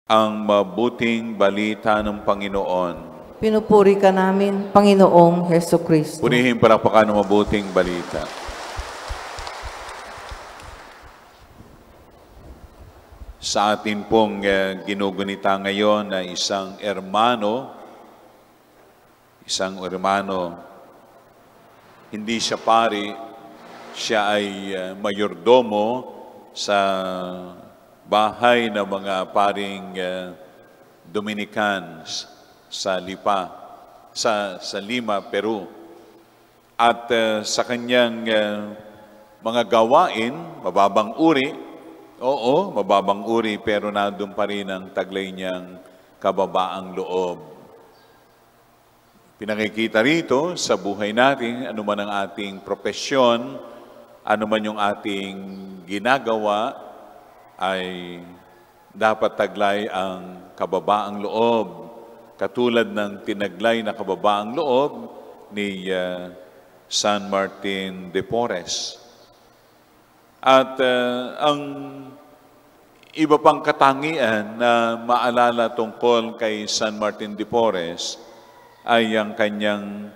Ang mabuting balita ng Panginoon. Pinupuri ka namin, Panginoong Heso Kristo. Purihin palakpakan ng mabuting balita. Sa atin pong ginugunita ngayon na isang ermano, hindi siya pari, siya ay mayordomo sa bahay ng mga paring Dominicans sa Lima, Peru. At sa kanyang mga gawain, mababang uri, mababang uri, pero nandun pa rin ang taglay niyang kababaang loob. Pinakikita rito sa buhay natin, ano man ang ating propesyon, ano man yung ating ginagawa, ay dapat taglay ang kababaang loob, katulad ng tinaglay na kababaang loob ni San Martin de Porres. At ang iba pang katangian na maalala tungkol kay San Martin de Porres ay ang kanyang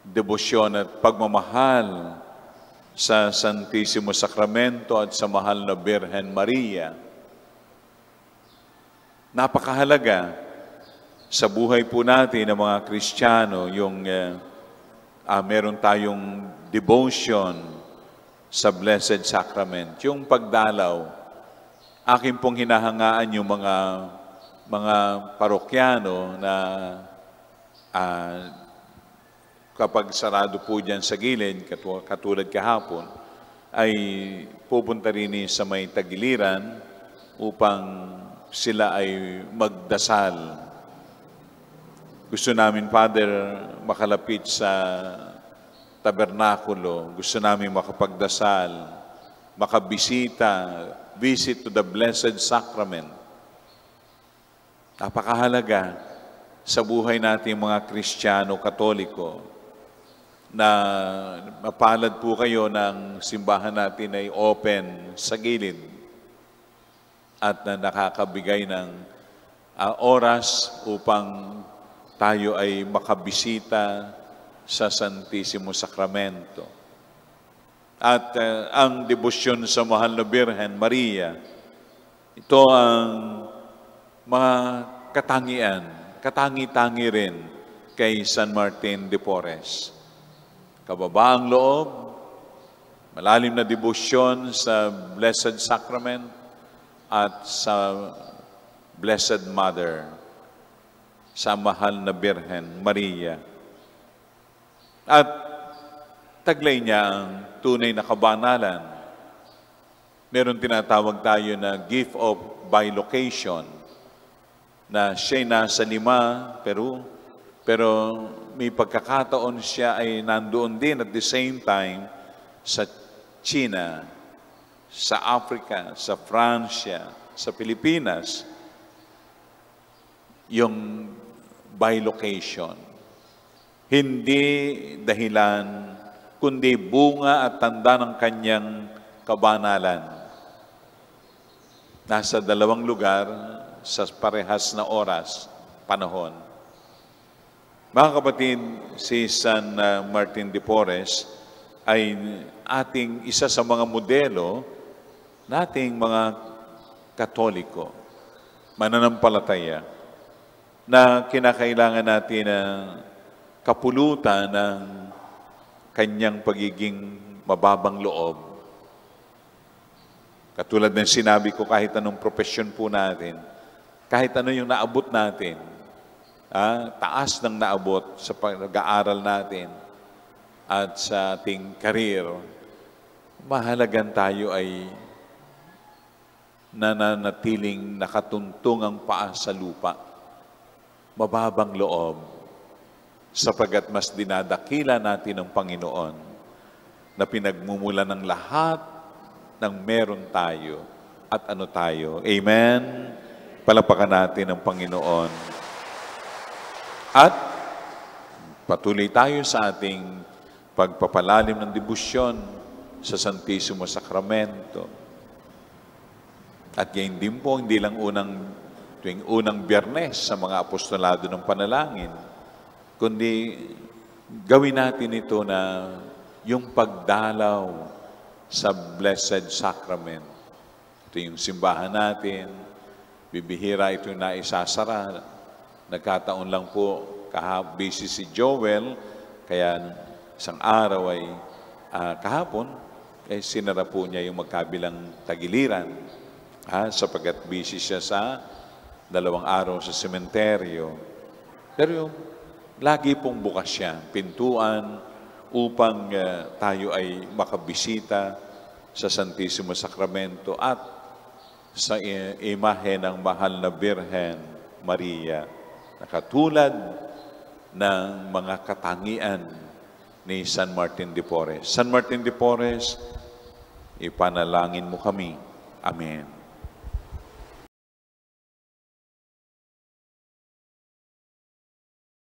debosyon at pagmamahal sa Santisimo Sacramento at sa mahal na Birhen Maria. Napakahalaga sa buhay po natin ng mga Kristiyano yung meron tayong devotion sa Blessed Sacrament, yung pagdalaw. Akin pong hinahangaan yung mga parokyano na kapag sarado po dyan sa gilid, katulad kahapon, ay pupunta rin sa may tagiliran upang sila ay magdasal. Gusto namin, Father, makalapit sa tabernakulo. Gusto namin makapagdasal, makabisita, visit to the Blessed Sacrament. Napakahalaga sa buhay natin mga Kristiyano, Katoliko, na mapalad po kayo ng simbahan natin ay open sa gilid at na nakakabigay ng oras upang tayo ay makabisita sa Santisimo Sacramento. At ang debosyon sa mahal na Birhen Maria, ito ang mga katangi-tangi rin kay San Martin de Porres. Kababaang loob, malalim na debosyon sa Blessed Sacrament at sa Blessed Mother, sa mahal na Birhen Maria. At taglay niya ang tunay na kabanalan. Meron tinatawag tayo na gift of bilocation, na siya'y nasa Lima, Peru, pero may pagkakataon siya ay nandoon din at the same time sa China, sa Africa, sa Francia, sa Pilipinas, yung bilocation. Hindi dahilan, kundi bunga at tanda ng kanyang kabanalan. Nasa dalawang lugar sa parehas na oras, panahon. Mga kapatid, si San Martin de Porres ay ating isa sa mga modelo nating mga Katoliko, mananampalataya, na kinakailangan natin ng kapulutan ng kanyang pagiging mababang loob. Katulad ng sinabi ko, kahit anong profesyon po natin, kahit ano yung naabot natin, taas ng naabot sa pag-aaral natin at sa ating karir, mahalagang tayo ay nananatiling nakatuntong ang paa sa lupa, mababang loob, sapagkat mas dinadakila natin ang Panginoon na pinagmumula ng lahat ng meron tayo at ano tayo. Amen? Palapakan natin ang Panginoon. At patuloy tayo sa ating pagpapalalim ng debosyon sa Santisimo Sacramento. At ngayon din po, hindi lang unang tuwing unang Biyernes sa mga apostolado ng panalangin, kundi gawin natin ito na yung pagdalaw sa Blessed Sacrament. Ito yung simbahan natin, bibihira ito na isasara. Nagkataon lang po, busy si Joel, kaya isang araw ay kahapon, sinara po niya yung magkabilang tagiliran. Sapagkat busy siya sa 2 araw sa sementeryo. Pero yung lagi pong bukas siya, pintuan, upang tayo ay makabisita sa Santissimo Sacramento at sa imahe ng mahal na Birhen Maria, na katulad ng mga katangian ni San Martin de Porres. San Martin de Porres, ipanalangin mo kami. Amen.